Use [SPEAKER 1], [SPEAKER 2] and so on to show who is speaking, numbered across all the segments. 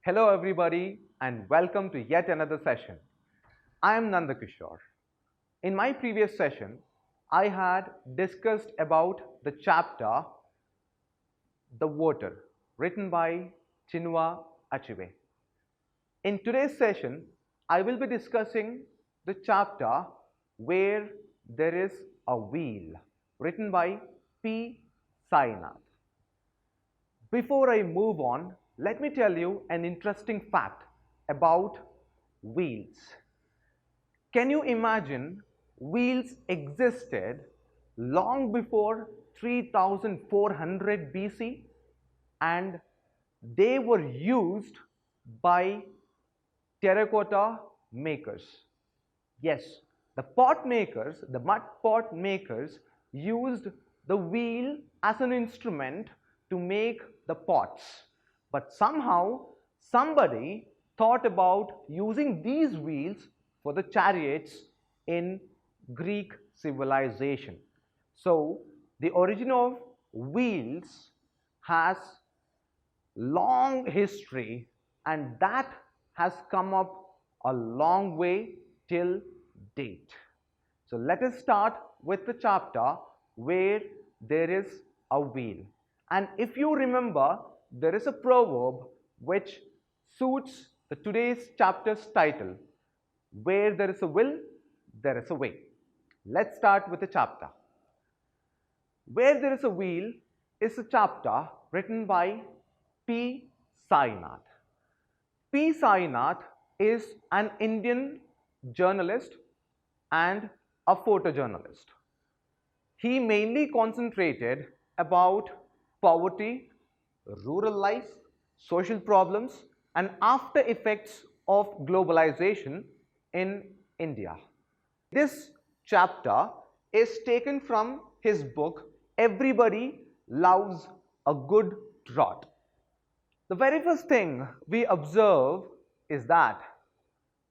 [SPEAKER 1] Hello everybody and welcome to yet another session. I am Nandakishore. In my previous session, I had discussed about the chapter The Water written by Chinua Achebe. In today's session, I will be discussing the chapter Where There Is a Wheel written by P Sant. Before I move on, let me tell you an interesting fact about wheels. Can you imagine wheels existed long before 3400 BC and they were used by terracotta makers? Yes, the pot makers, the mud pot makers used the wheel as an instrument to make the pots. But somehow somebody thought about using these wheels for the chariots in Greek civilization. So the origin of wheels has long history and that has come up a long way till date. So let us start with the chapter Where There Is a Wheel. And if you remember, there is a proverb which suits today's chapter's title. Where there is a will, there is a way. Let's start with the chapter. Where There Is a Wheel is a chapter written by P Sant. P Sant is an Indian journalist and a photojournalist. He mainly concentrated about poverty, rural life, social problems, and after effects of globalization in India. This chapter is taken from his book Everybody Loves a Good Trot. The very first thing we observe is that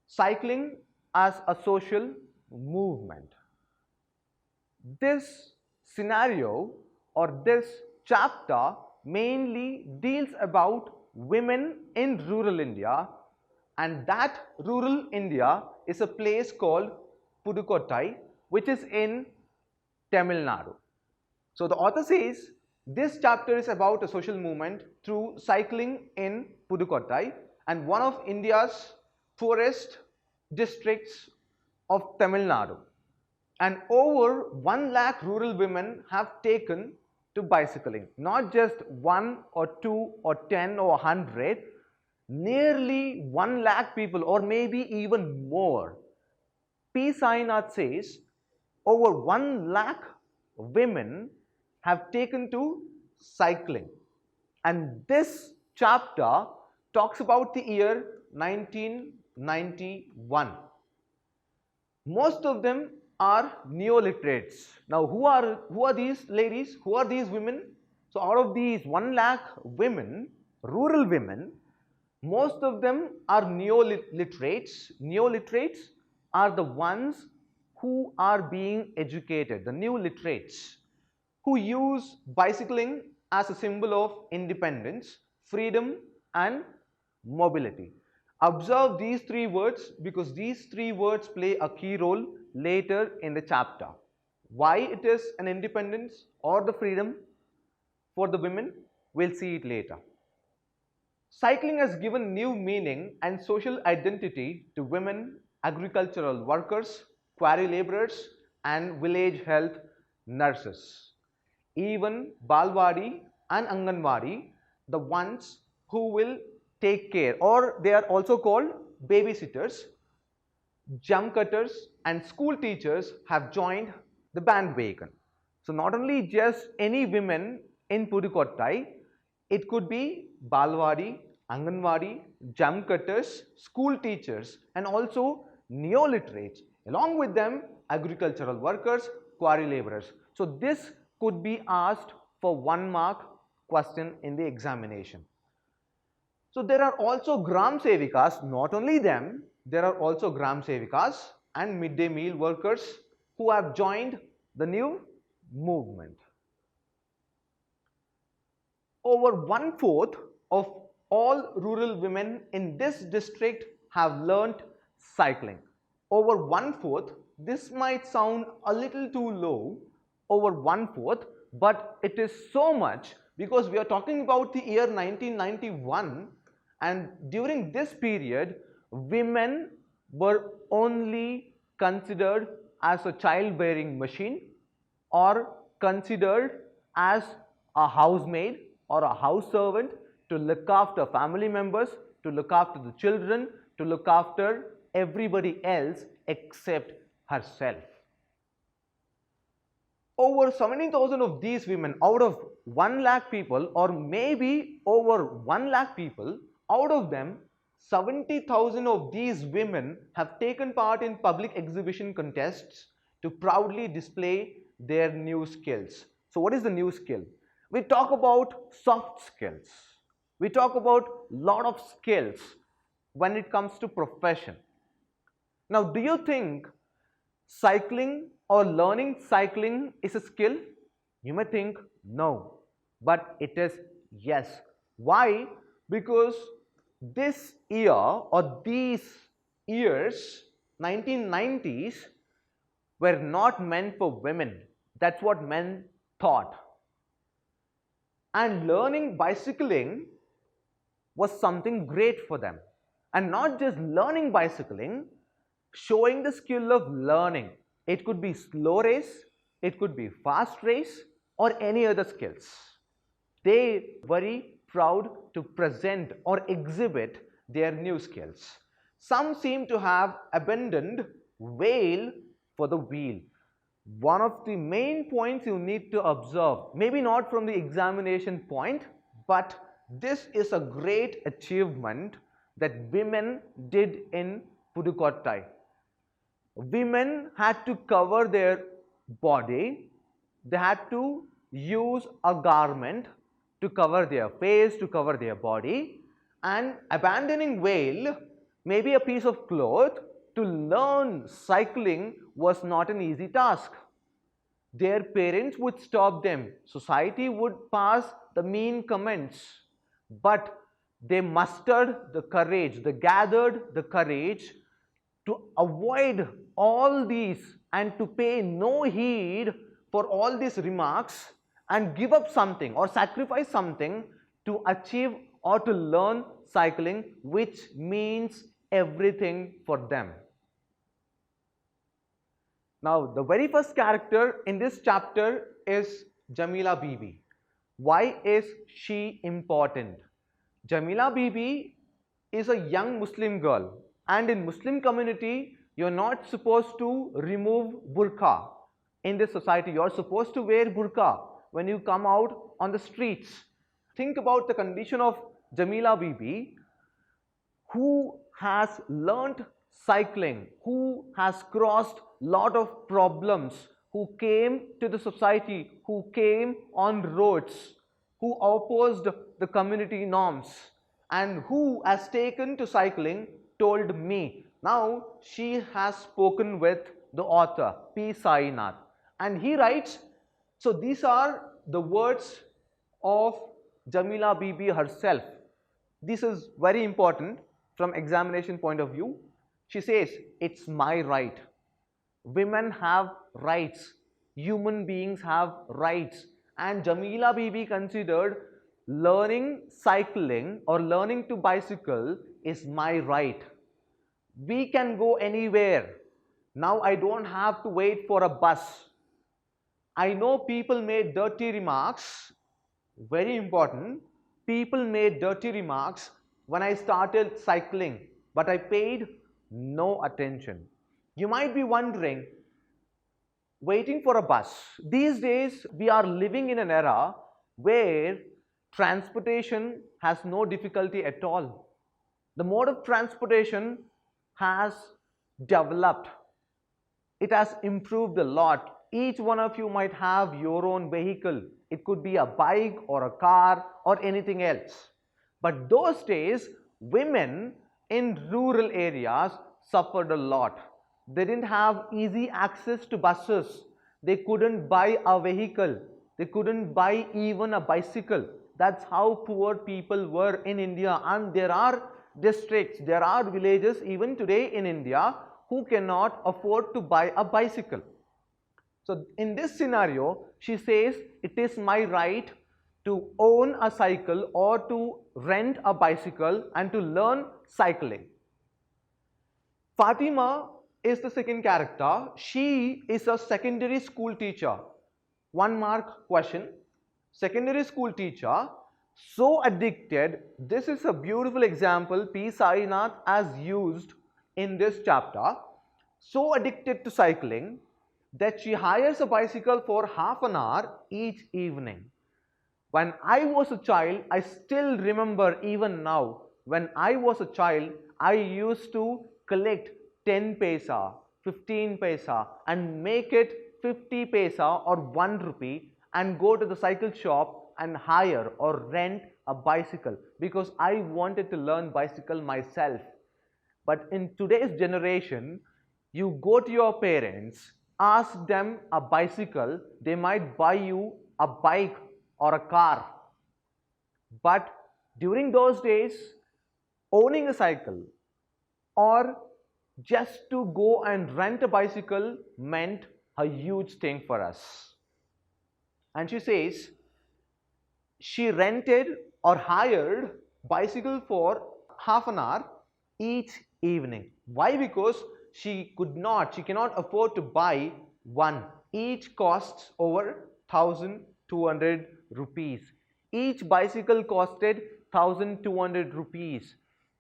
[SPEAKER 1] cycling as a social movement. This scenario or this chapter mainly deals about women in rural India, and that rural India is a place called Pudukkottai, which is in Tamil Nadu. So the author says this chapter is about a social movement through cycling in Pudukkottai, and one of India's poorest districts of Tamil Nadu. And over 1 lakh rural women have taken to bicycling. Not just 1 or 2 or 10 or 100, nearly 1 lakh people or maybe even more. P Sant says over 1 lakh women have taken to cycling. And this chapter talks about the year 1991. Most of them are neoliterates. Now, who are these ladies? Who are these women? So, out of these 1 lakh women, rural women, most of them are neoliterates. Neoliterates are the ones who are being educated, the new literates, who use bicycling as a symbol of independence, freedom, and mobility. Observe these three words because these three words play a key role later in the chapter. Why it is an independence or the freedom for the women, we'll see it later. Cycling has given new meaning and social identity to women, agricultural workers, quarry laborers, and village health nurses. Even Balwadi and Anganwadi, the ones who will take care, or they are also called babysitters, jump cutters, and school teachers have joined the bandwagon. So not only just any women in Pudukkottai, it could be Balwadi, Anganwadi, jump cutters, school teachers, and also neoliterates. Along with them, agricultural workers, quarry laborers. So this could be asked for 1 mark question in the examination. So there are also Gram Sevikas, not only them, there are also Gram Sevikas and midday meal workers who have joined the new movement. Over 1/4 of all rural women in this district have learnt cycling. Over one-fourth, this might sound a little too low, over one-fourth, but it is so much because we are talking about the year 1991, and during this period, women were only considered as a childbearing machine or considered as a housemaid or a house servant to look after family members, to look after the children, to look after everybody else except herself. Over 17,000 of these women out of 1 lakh people, or maybe over 1 lakh people, out of them 70,000 of these women have taken part in public exhibition contests to proudly display their new skills. So what is the new skill? We talk about soft skills. We talk about lot of skills when it comes to profession. Now, do you think cycling or learning cycling is a skill? You may think no, but it is yes. Why? Because this year or these years, 1990s, were not meant for women. That's what men thought. And learning bicycling was something great for them. And not just learning bicycling, showing the skill of learning. It could be slow race, it could be fast race, or any other skills. They were very proud to present or exhibit their new skills. Some seem to have abandoned whale for the wheel. One of the main points you need to observe, maybe not from the examination point, but this is a great achievement that women did in Pudukkottai. Women had to cover their body, they had to use a garment to cover their face, to cover their body, and abandoning veil, maybe a piece of cloth, to learn cycling was not an easy task. Their parents would stop them, society would pass the mean comments, but they mustered the courage, they gathered the courage to avoid all these and to pay no heed for all these remarks and give up something or sacrifice something to achieve or to learn cycling, which means everything for them. Now, the very first character in this chapter is Jamila Bibi. Why is she important? Jamila Bibi is a young Muslim girl, and in Muslim community, you're not supposed to remove burqa. In this society, you're supposed to wear burqa when you come out on the streets. Think about the condition of Jamila Bibi, who has learnt cycling, who has crossed lot of problems, who came to the society, who came on roads, who opposed the community norms, and who has taken to cycling, told me. Now she has spoken with the author P Sant, and he writes, so these are the words of Jamila Bibi herself. This is very important from examination point of view. She says, it's my right. Women have rights. Human beings have rights. And Jamila Bibi considered learning cycling or learning to bicycle is my right. We can go anywhere. Now I don't have to wait for a bus. I know people made dirty remarks, very important. People made dirty remarks when I started cycling, but I paid no attention. You might be wondering, waiting for a bus. These days, we are living in an era where transportation has no difficulty at all. The mode of transportation has developed. It has improved a lot. Each one of you might have your own vehicle. It could be a bike or a car or anything else. But those days, women in rural areas suffered a lot. They didn't have easy access to buses. They couldn't buy a vehicle. They couldn't buy even a bicycle. That's how poor people were in India, and there are districts, there are villages even today in India who cannot afford to buy a bicycle. So in this scenario, she says it is my right to own a cycle or to rent a bicycle and to learn cycling. Fatima is the second character. She is a secondary school teacher. 1 mark question. Secondary school teacher, so addicted. This is a beautiful example P. Sainath has used in this chapter. So addicted to cycling that she hires a bicycle for half an hour each evening. When I was a child, I still remember even now, when I was a child, I used to collect 10 paisa, 15 paisa and make it 50 paisa or 1 rupee and go to the cycle shop and hire or rent a bicycle because I wanted to learn bicycle myself. But in today's generation, you go to your parents, ask them a bicycle, they might buy you a bike or a car. But during those days, owning a cycle or just to go and rent a bicycle meant a huge thing for us. And she says she rented or hired bicycle for half an hour each evening. Why? Because she cannot afford to buy one. Each costs over 1,200 rupees. Each bicycle costed 1,200 rupees.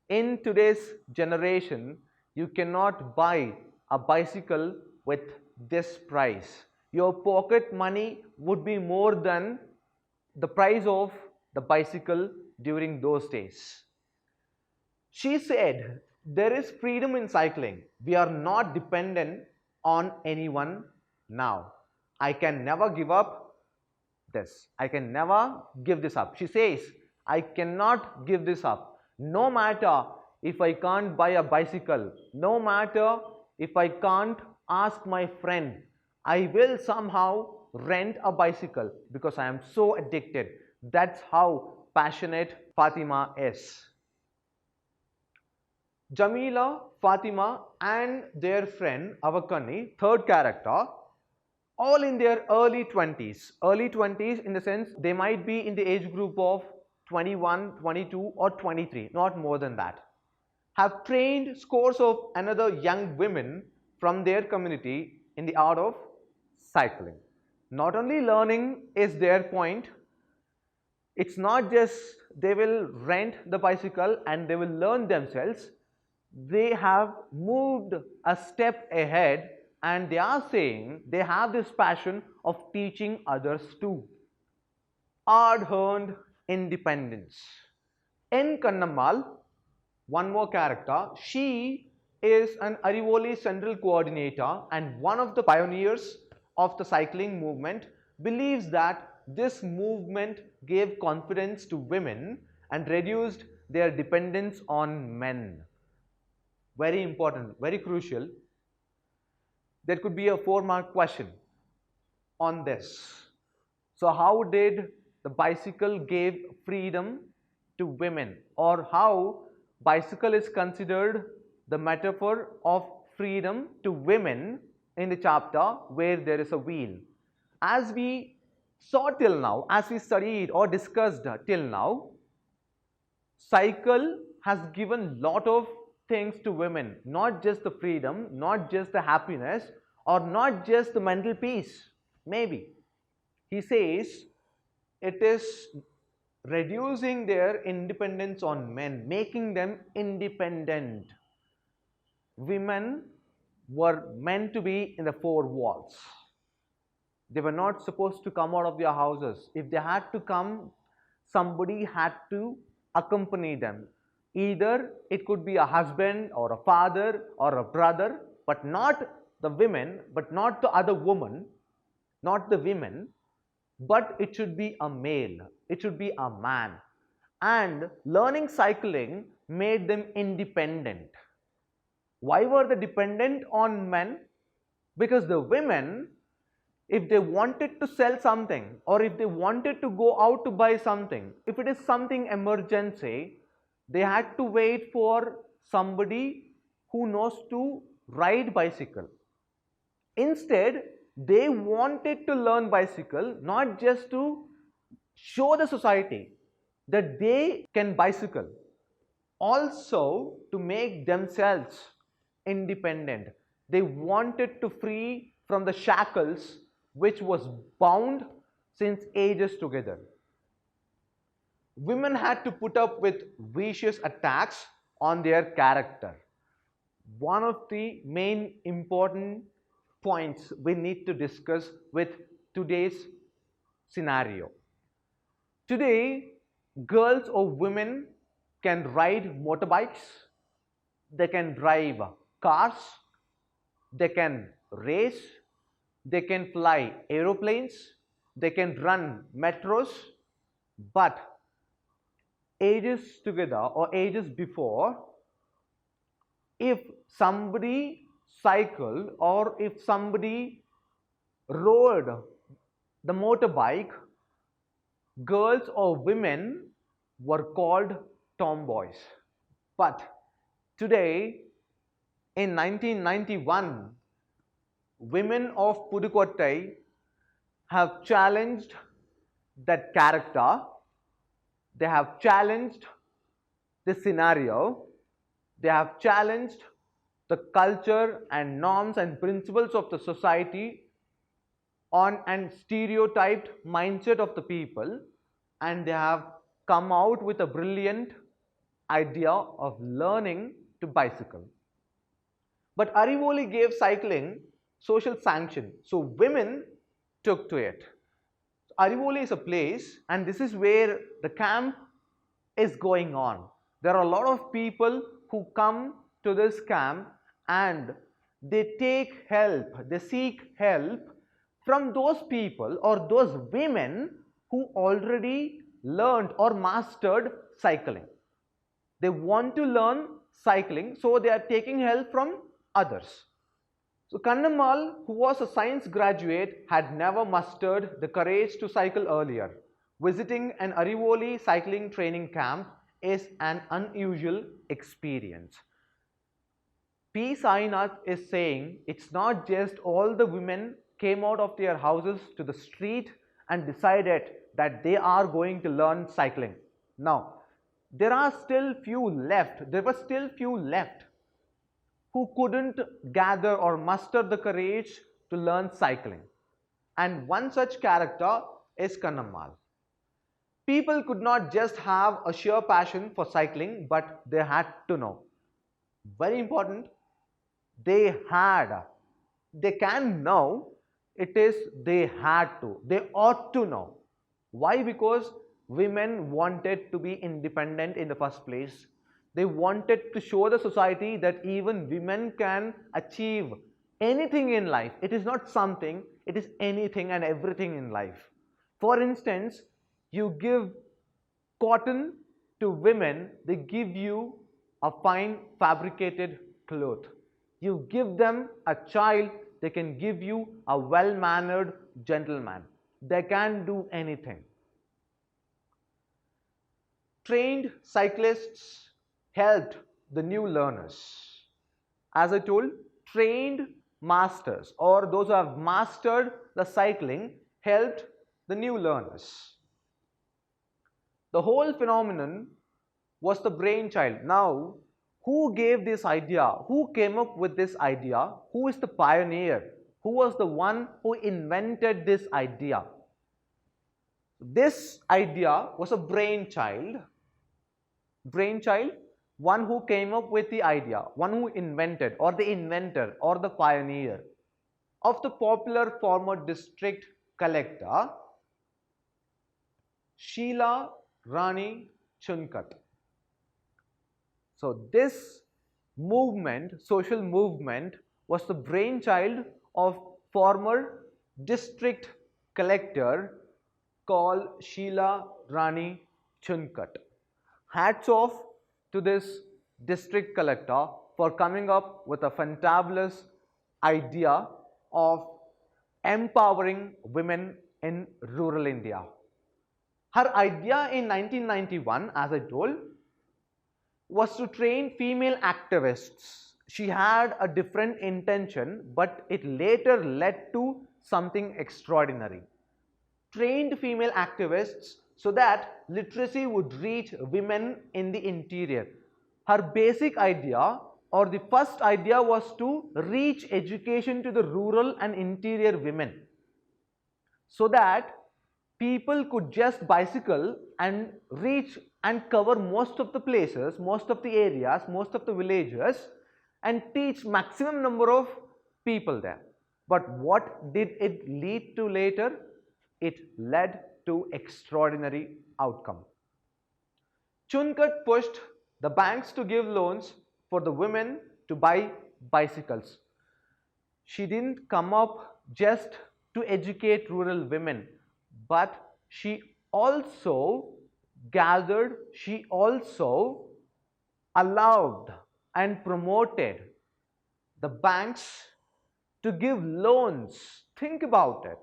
[SPEAKER 1] In today's generation, you cannot buy a bicycle with this price. Your pocket money would be more than the price of the bicycle during those days. She said, there is freedom in cycling. We are not dependent on anyone now. I can never give up this. I can never give this up. She says, I cannot give this up. No matter if I can't buy a bicycle, no matter if I can't ask my friend, I will somehow rent a bicycle because I am so addicted. That's how passionate Fatima is. Jamila, Fatima and their friend Avakani, third character, all in their early 20s. Early 20s in the sense they might be in the age group of 21, 22 or 23, not more than that. Have trained scores of another young women from their community in the art of cycling. Not only learning is their point, it's not just they will rent the bicycle and they will learn themselves. They have moved a step ahead and they are saying they have this passion of teaching others too. Hard-earned independence. In Kannammal, one more character, she is an Arivoli Central Coordinator and one of the pioneers of the cycling movement, believes that this movement gave confidence to women and reduced their dependence on men. Very important, very crucial. There could be a 4-mark question on this. So how did the bicycle give freedom to women, or how bicycle is considered the metaphor of freedom to women in the chapter where there is a wheel? As we saw till now, as we studied or discussed till now, cycle has given lot of things to women, not just the freedom, not just the happiness, or not just the mental peace. Maybe he says it is reducing their independence on men, making them independent. Women were meant to be in the 4 walls. They were not supposed to come out of their houses. If they had to come, somebody had to accompany them. Either it could be a husband or a father or a brother, but not the women, but not the other woman, not the women, but it should be a male, it should be a man. And learning cycling made them independent. Why were they dependent on men? Because the women if they wanted to sell something or if they wanted to go out to buy something, if it is something emergency, they had to wait for somebody who knows to ride bicycle. Instead, they wanted to learn bicycle not just to show the society that they can bicycle, also to make themselves independent. They wanted to free from the shackles which was bound since ages together. Women had to put up with vicious attacks on their character. One of the main important points we need to discuss with today's scenario. Today, girls or women can ride motorbikes, they can drive cars, they can race, they can fly aeroplanes, they can run metros, but ages together or ages before, if somebody cycled or if somebody rode the motorbike, girls or women were called tomboys. But today, in 1991, women of Pudukkottai have challenged that character, they have challenged the scenario, they have challenged the culture and norms and principles of the society on an stereotyped mindset of the people, and they have come out with a brilliant idea of learning to bicycle. But Arivoli gave cycling social sanction, so women took to it. Arivoli is a place, and this is where the camp is going on. There are a lot of people who come to this camp and they take help, they seek help from those people or those women who already learned or mastered cycling. They want to learn cycling, so they are taking help from others. So Kannammal, who was a science graduate, had never mustered the courage to cycle earlier. Visiting an Arivoli cycling training camp is an unusual experience. P. Sainath is saying it's not just all the women came out of their houses to the street and decided that they are going to learn cycling. Now, there were still few left who couldn't gather or muster the courage to learn cycling. And one such character is Kannammal. People could not just have a sheer passion for cycling, but they had to know. Very important, they can know, it is they had to, they ought to know. Why? Because women wanted to be independent in the first place. They wanted to show the society that even women can achieve anything in life. It is not something, it is anything and everything in life. For instance, you give cotton to women, they give you a fine fabricated cloth. You give them a child, they can give you a well-mannered gentleman. They can do anything. Trained cyclists helped the new learners. As I told, trained masters or those who have mastered the cycling helped the new learners. The whole phenomenon was the brainchild. Now, who gave this idea? Who came up with this idea? Who is the pioneer? Who was the one who invented this idea? This idea was a brainchild. One who came up with the idea, one who invented, or the inventor, or the pioneer of the popular former district collector, SHEELA RANI CHUNKAT. So this movement, social movement, was the brainchild of former district collector called SHEELA RANI CHUNKAT. Hats off to this district collector for coming up with a fantabulous idea of empowering women in rural India. Her idea in 1991, as I told, was to train female activists. She had a different intention, but it later led to something extraordinary. Trained female activists so that literacy would reach women in the interior. Her basic idea, or the first idea, was to reach education to the rural and interior women so that people could just bicycle and reach and cover most of the places, most of the areas, most of the villages, and teach maximum number of people there. But what did it lead to later? It led to extraordinary outcome. CHUNKAT pushed the banks to give loans for the women to buy bicycles. She didn't come up just to educate rural women, but she also gathered, she also allowed and promoted the banks to give loans. Think about it.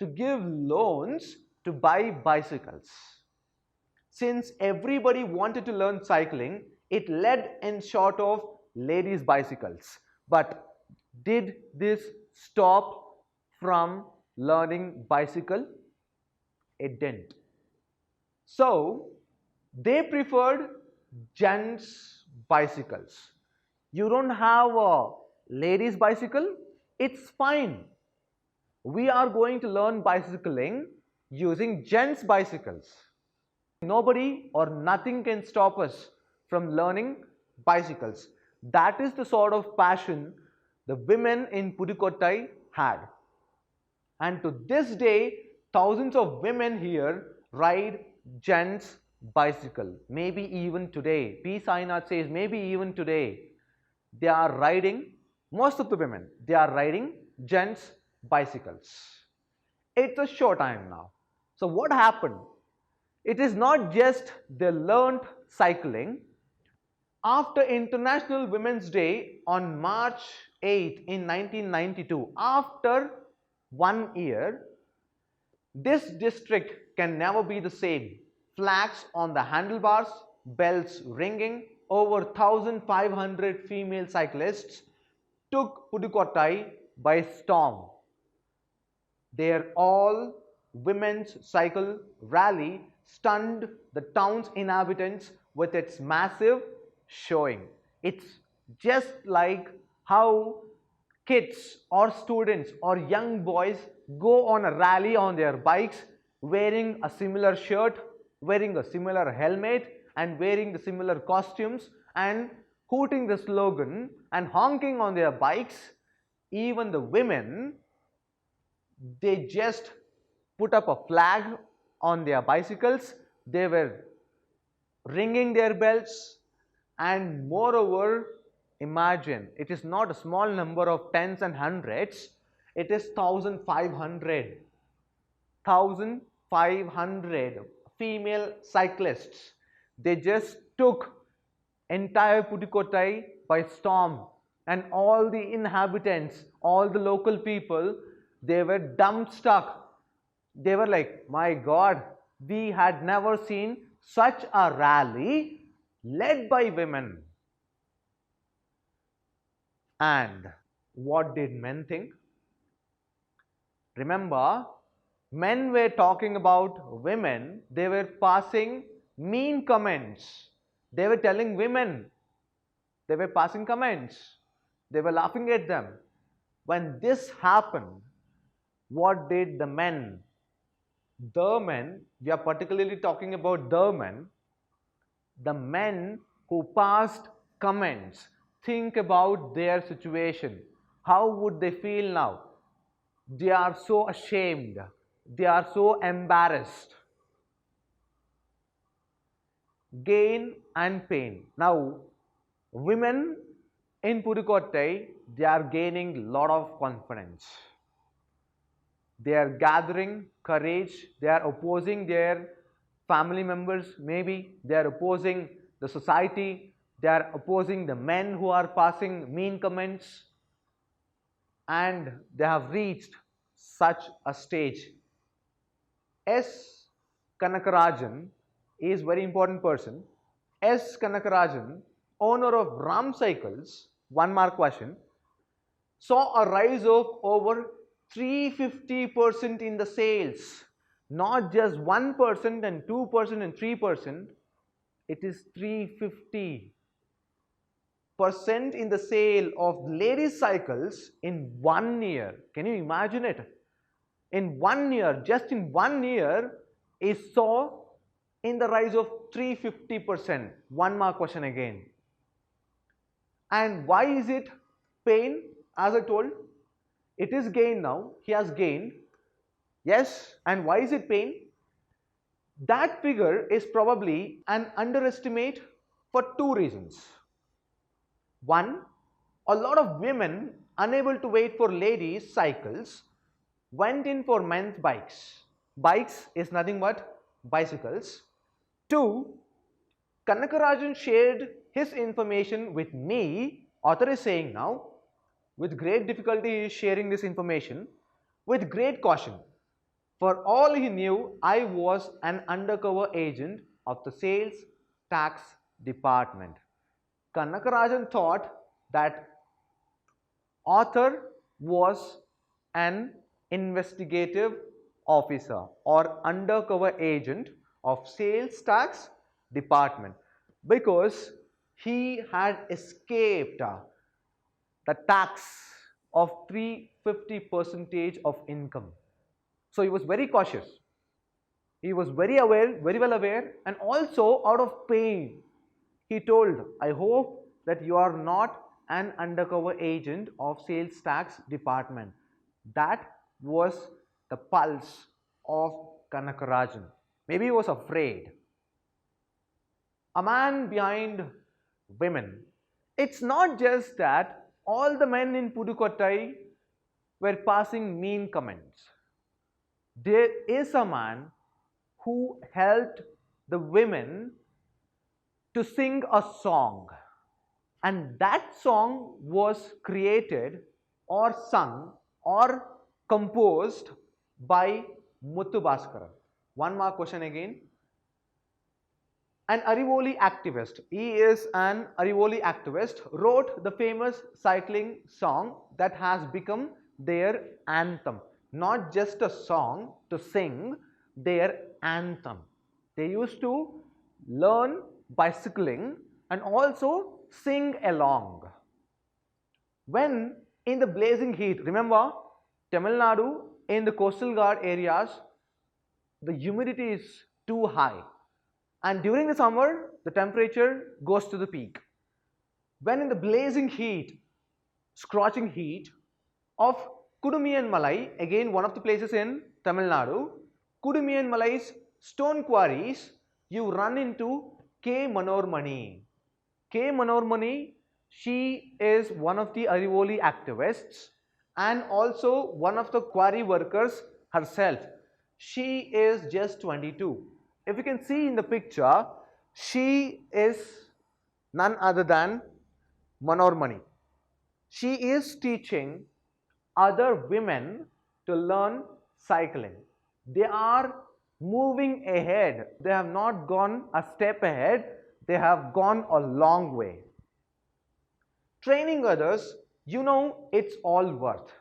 [SPEAKER 1] To give loans to buy bicycles. Since everybody wanted to learn cycling, it led in short of ladies' bicycles. But did this stop from learning bicycle? It didn't. So they preferred gents' bicycles. You don't have a ladies' bicycle? It's fine. We are going to learn bicycling using gents' bicycles. Nobody or nothing can stop us from learning bicycles. That is the sort of passion the women in Pudukkottai had. And to this day, thousands of women here ride gents' bicycle. Maybe even today. P Sant says maybe even today they are riding, most of the women, they are riding gents' bicycles. It's a short time now. So what happened? It is not just they learned cycling. After International Women's Day on March 8 in 1992, after 1 year, this district can never be the same. Flags on the handlebars, bells ringing, over 1,500 female cyclists took Pudukkottai by storm. Their all-women's cycle rally stunned the town's inhabitants with its massive showing. It's just like how kids or students or young boys go on a rally on their bikes wearing a similar shirt, wearing a similar helmet and wearing the similar costumes and hooting the slogan and honking on their bikes. Even the women, they just put up a flag on their bicycles, they were ringing their bells, and moreover, imagine, it is not a small number of tens and hundreds, it is 1,500. 1,500 female cyclists. They just took entire Pudukkottai by storm, and all the inhabitants, all the local people, they were dumbstruck. They were like, my God, we had never seen such a rally led by women. And what did men think? Remember, men were talking about women, they were passing mean comments. They were telling women, they were passing comments, they were laughing at them. When this happened, what did the men? The men, we are particularly talking about the men who passed comments. Think about their situation. How would they feel now? They are so ashamed. They are so embarrassed. Gain and pain. Now, women in Pudukkottai, they are gaining a lot of confidence. They are gathering courage. They are opposing their family members, maybe. They are opposing the society. They are opposing the men who are passing mean comments. And they have reached such a stage. S. Kanakarajan is very important person. S. Kanakarajan, owner of Ram Cycles, 1 mark question, saw a rise of over 350% in the sales. Not just 1% and 2% and 3%, it is 350% in the sale of ladies cycles in 1 year. Can you imagine it? In 1 year, just in 1 year, it saw in the rise of 350%. 1 mark question again. And why is it pain? As I told, it is gain now. He has gained. Yes. And why is it pain? That figure is probably an underestimate for 2 reasons. One, a lot of women unable to wait for ladies cycles went in for men's bikes. Bikes is nothing but bicycles. 2, Kanakarajan shared his information with me. Author is saying now, with great difficulty he is sharing this information, with great caution. For all he knew, I was an undercover agent of the sales tax department. Kanakarajan thought that author was an investigative officer or undercover agent of sales tax department because he had escaped the tax of 350% of income. So he was very cautious. He was very aware, very well aware, and also out of pain. He told, I hope that you are not an undercover agent of sales tax department. That was the pulse of Kanakarajan. Maybe he was afraid. A man behind women. It's not just that all the men in Pudukkottai were passing mean comments. There is a man who helped the women to sing a song, and that song was created or sung or composed by Muthu Bhaskara. 1 mark question again. An Arivoli activist, he is an Arivoli activist, wrote the famous cycling song that has become their anthem. Not just a song to sing, their anthem. They used to learn bicycling and also sing along. When in the blazing heat, remember Tamil Nadu in the coastal guard areas, the humidity is too high, and during the summer the temperature goes to the peak. When in the blazing heat, scorching heat of Kudumiyan Malai, again one of the places in Tamil Nadu, Kudumiyan Malai's stone quarries, you run into K. Manormani. K. Manormani, she is one of the Arivoli activists and also one of the quarry workers herself. She is just 22. If you can see in the picture, she is none other than Manormani. She is teaching other women to learn cycling. They are moving ahead. They have not gone a step ahead, they have gone a long way. Training others, you know, it's all worth.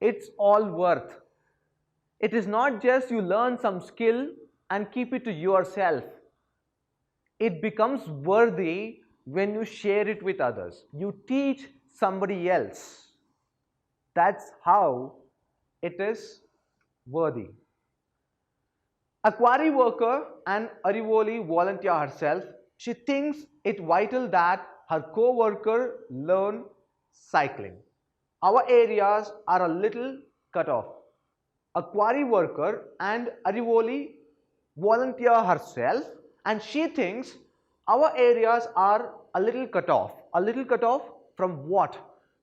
[SPEAKER 1] It's all worth. It is not just you learn some skill and keep it to yourself. It becomes worthy when you share it with others. You teach somebody else. That's how it is worthy. A quarry worker and Arivoli volunteer herself, she thinks it vital that her co-worker learn cycling. Our areas are a little cut off. A quarry worker and Arivoli volunteer herself, and she thinks our areas are a little cut off. A little cut off from what?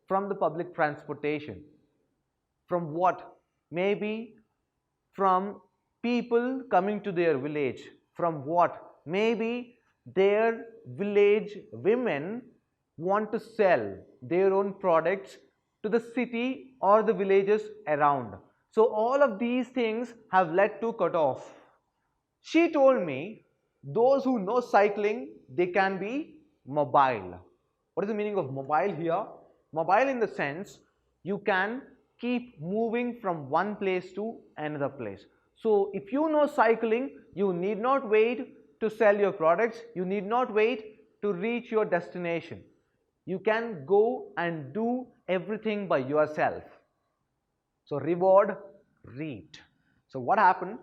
[SPEAKER 1] From the public transportation. From what? Maybe from people coming to their village. From what? Maybe their village women want to sell their own products to the city or the villages around. So all of these things have led to cutoff. She told me those who know cycling, they can be mobile. What is the meaning of mobile here? Mobile in the sense you can keep moving from one place to another place. So if you know cycling, you need not wait to sell your products, you need not wait to reach your destination. You can go and do everything by yourself. So reward, read. So what happened?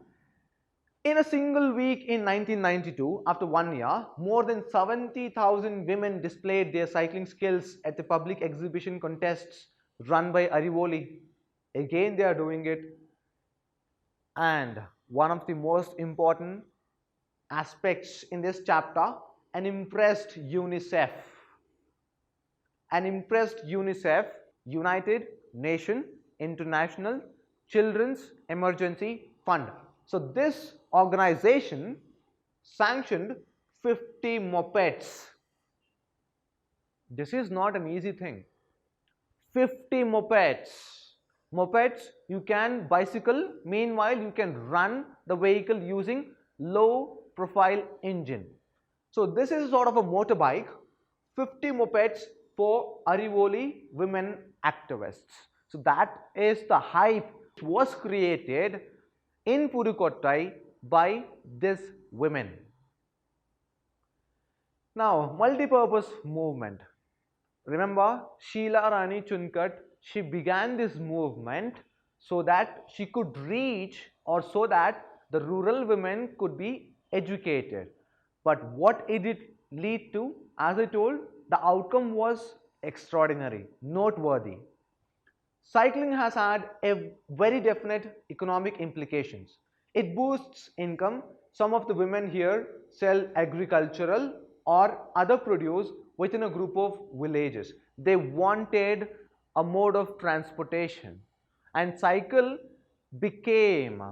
[SPEAKER 1] In a single week in 1992, after 1 year, more than 70,000 women displayed their cycling skills at the public exhibition contests run by Arivoli. Again, they are doing it. And one of the most important aspects in this chapter, an impressed UNICEF. An impressed UNICEF, United Nations International Children's Emergency Fund. So this organization sanctioned 50 mopeds. This is not an easy thing. 50 mopeds. Mopeds, you can bicycle, meanwhile you can run the vehicle using low profile engine. So this is sort of a motorbike, 50 mopeds for Arivoli women activists. So that is the hype which was created in Pudukkottai by these women. Now, multipurpose movement. Remember, SHEELA RANI CHUNKAT, she began this movement so that she could reach, or so that the rural women could be educated. But what did it lead to? As I told, the outcome was extraordinary, noteworthy. Cycling has had a very definite economic implications. It boosts income. Some of the women here sell agricultural or other produce within a group of villages. They wanted a mode of transportation, and cycle became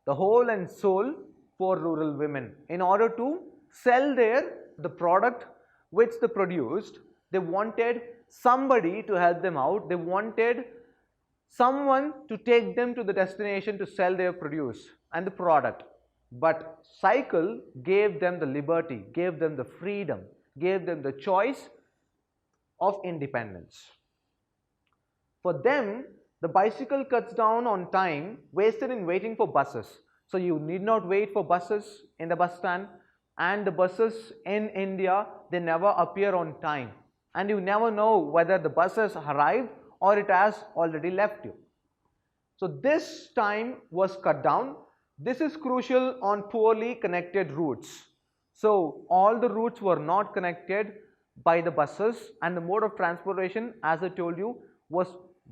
[SPEAKER 1] the whole and soul for rural women. In order to sell the product which they produced, they wanted somebody to help them out. They wanted someone to take them to the destination to sell their produce and the product. But cycle gave them the liberty, gave them the freedom, gave them the choice of independence. For them, the bicycle cuts down on time wasted in waiting for buses. So you need not wait for buses in the bus stand, and the buses in India, they never appear on time, and you never know whether the bus has arrived or it has already left you. So this time was cut down. This is crucial on poorly connected routes. So all the routes were not connected by the buses, and the mode of transportation, as I told you, was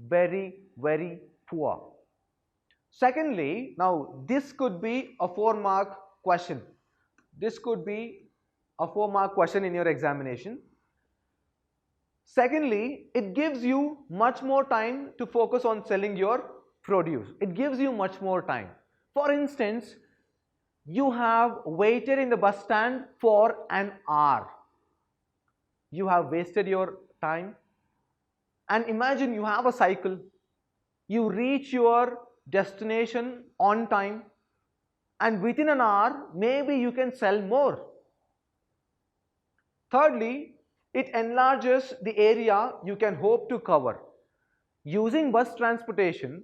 [SPEAKER 1] very, very poor. Secondly, now this could be a 4-mark question. This could be a 4-mark question in your examination. Secondly, it gives you much more time to focus on selling your produce. It gives you much more time. For instance, you have waited in the bus stand for an hour. You have wasted your time. And imagine you have a cycle. You reach your destination on time, and within an hour, maybe you can sell more. Thirdly, it enlarges the area you can hope to cover. Using bus transportation,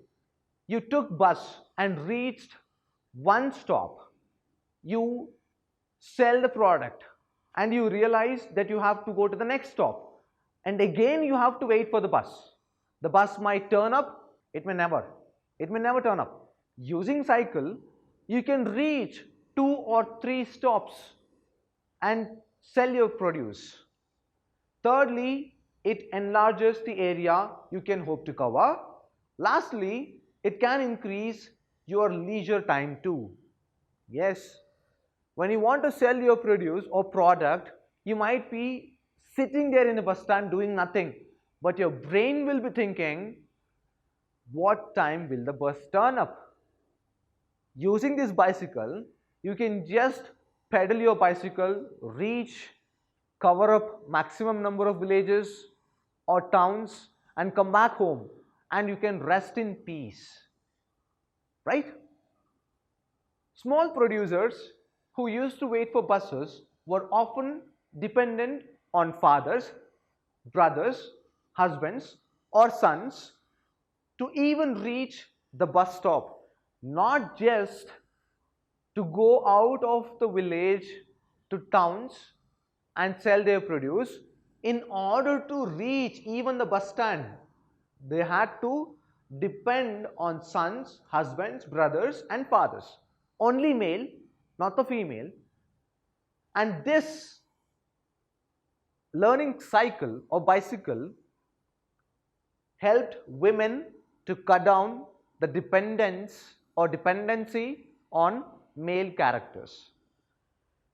[SPEAKER 1] you took bus and reached one stop. You sell the product and you realize that you have to go to the next stop. And again you have to wait for the bus. The bus might turn up, it may never. It may never turn up. Using cycle, you can reach 2 or 3 stops and sell your produce. Thirdly, it enlarges the area you can hope to cover. Lastly, it can increase your leisure time too. Yes, when you want to sell your produce or product, you might be sitting there in a bus stand doing nothing, but your brain will be thinking, what time will the bus turn up? Using this bicycle, you can just pedal your bicycle, reach, cover up maximum number of villages or towns and come back home, and you can rest in peace. right? Small producers who used to wait for buses were often dependent on fathers, brothers, husbands, or sons to even reach the bus stop, not just to go out of the village to towns and sell their produce. In order to reach even the bus stand, they had to depend on sons, husbands, brothers, and fathers. Only male, not the female. And this learning cycle or bicycle helped women to cut down the dependence or dependency on male characters.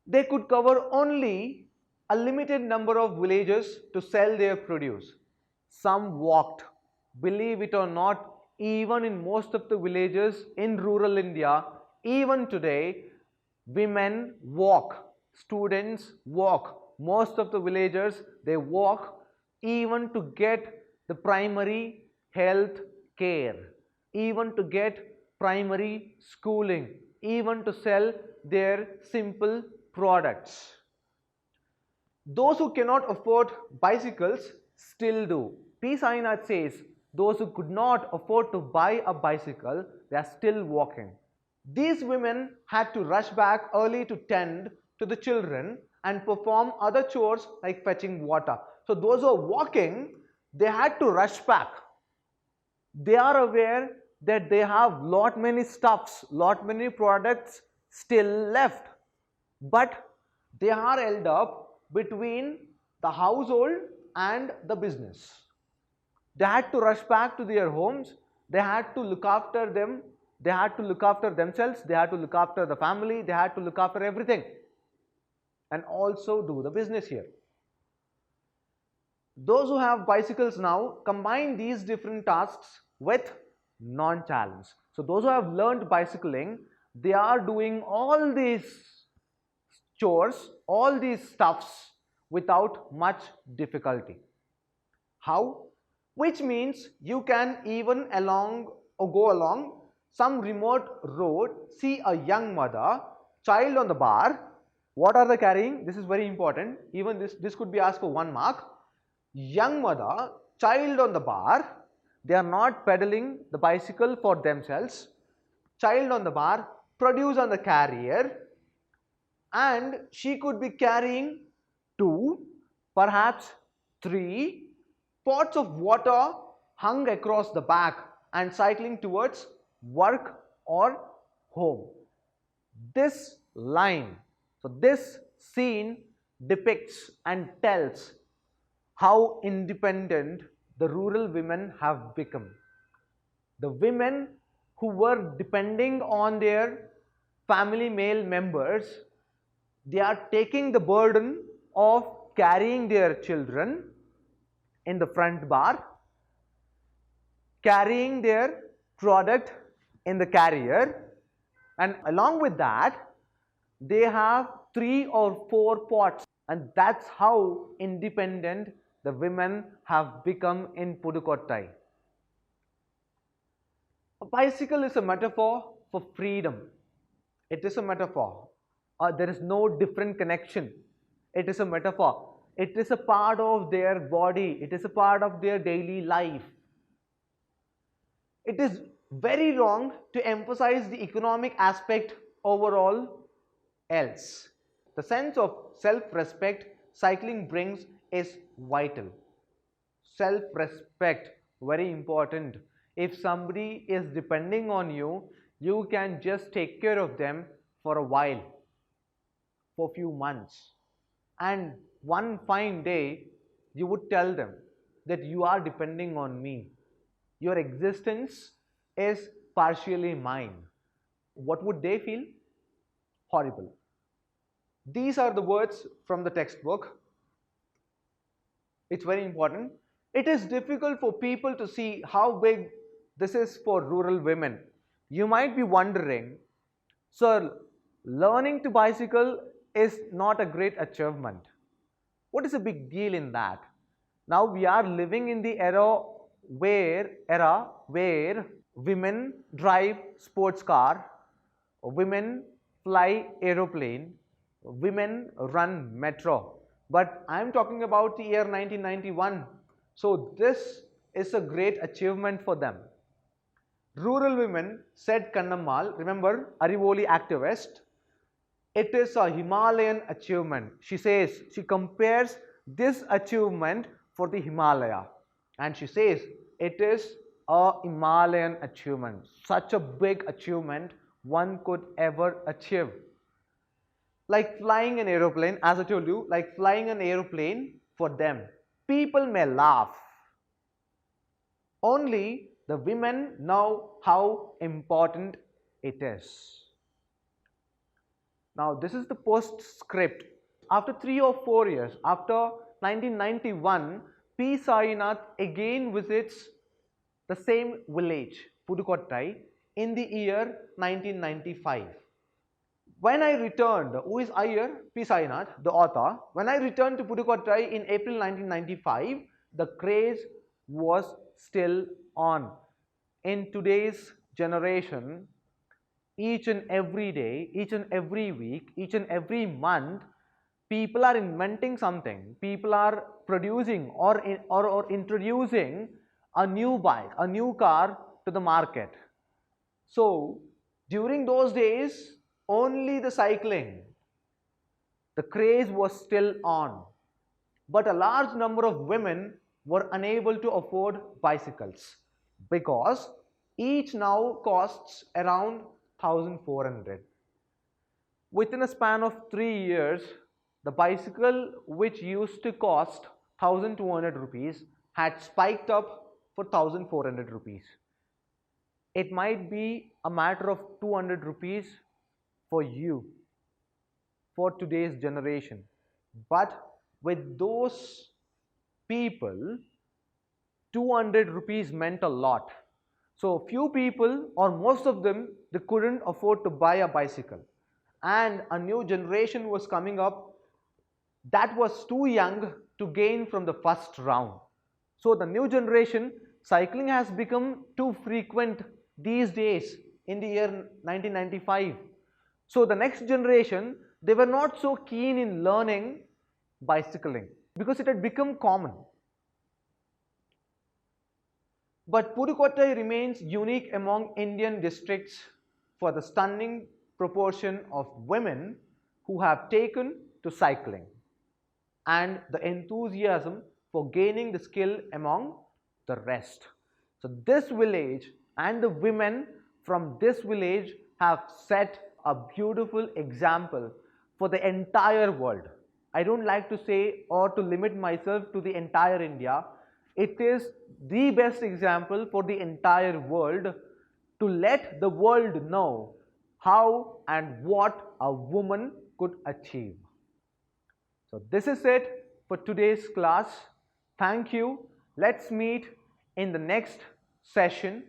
[SPEAKER 1] They could cover only a limited number of villages to sell their produce. Some walked. Believe it or not, even in most of the villages in rural India, even today, women walk, students walk. Most of the villagers, they walk even to get the primary health care, even to get primary schooling, even to sell their simple products. Those who cannot afford bicycles still do. P Sant says those who could not afford to buy a bicycle, they are still walking. These women had to rush back early to tend to the children and perform other chores like fetching water. So those who are walking, they had to rush back. They are aware that they have lot many stuffs, lot many products still left, but they are held up between the household and the business. They had to rush back to their homes, they had to look after them, they had to look after themselves, they had to look after the family, they had to look after everything and also do the business here. Those who have bicycles now combine these different tasks with non-challenge. So those who have learned bicycling, they are doing all these chores, all these stuffs without much difficulty. How? Which means you can even go along some remote road, see a young mother, child on the bar. What are they carrying? This is very important. Even this could be asked for 1 mark. Young mother, child on the bar, they are not pedaling the bicycle for themselves. Child on the bar, produce on the carrier, and she could be carrying 2, perhaps 3 pots of water hung across the back and cycling towards work or home. This line, so this scene depicts and tells how independent the rural women have become. The women who were depending on their family male members, they are taking the burden of carrying their children in the front bar, carrying their product in the carrier, and along with that, they have 3 or 4 pots, and that's how independent the women have become in Pudukkottai. A bicycle is a metaphor for freedom. It is a metaphor. There is no different connection. It is a metaphor. It is a part of their body. It is a part of their daily life. It is very wrong to emphasize the economic aspect overall else. The sense of self-respect cycling brings is vital. Self-respect, very important. If somebody is depending on you, you can just take care of them for a while, for a few months. And one fine day, you would tell them that you are depending on me. Your existence is partially mine. What would they feel? Horrible. These are the words from the textbook. It's very important. It is difficult for people to see how big this is for rural women. You might be wondering, sir, learning to bicycle is not a great achievement. What is a big deal in that? Now we are living in the era where women drive sports car, women fly aeroplane, women run metro. But I am talking about the year 1991. So this is a great achievement for them. Rural women, said Kannammal, remember, Arivoli activist, it is a Himalayan achievement. She says, she compares this achievement for the Himalaya, and she says it is a Himalayan achievement, such a big achievement one could ever achieve. Like flying an aeroplane, as I told you, like flying an aeroplane for them, people may laugh. Only the women know how important it is. Now this is the postscript. After 3 or 4 years, after 1991, P. Sainath again visits the same village, Pudukkottai, in the year 1995. When I returned, who is Iyer? P. Sainath, the author. When I returned to Pudukkottai in April 1995, the craze was still on. In today's generation, each and every day, each and every week, each and every month, people are inventing something. People are producing or introducing a new bike, a new car to the market. So during those days, only the cycling, the craze was still on. But a large number of women were unable to afford bicycles because each now costs around 1,400. Within a span of 3 years, the bicycle which used to cost 1,200 rupees had spiked up for 1,400 rupees. It might be a matter of 200 rupees for you, for today's generation. But with those people, 200 rupees meant a lot. So few people, or most of them, they couldn't afford to buy a bicycle. And a new generation was coming up that was too young to gain from the first round. So the new generation, cycling has become too frequent these days in the year 1995. So the next generation, they were not so keen in learning bicycling because it had become common. But Pudukkottai remains unique among Indian districts for the stunning proportion of women who have taken to cycling and the enthusiasm for gaining the skill among the rest. So this village and the women from this village have set a beautiful example for the entire world. I don't like to say or to limit myself to the entire India. It is the best example for the entire world to let the world know how and what a woman could achieve. So this is it for today's class. Thank you. Let's meet in the next session.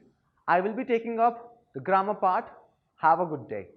[SPEAKER 1] I will be taking up the grammar part. Have a good day.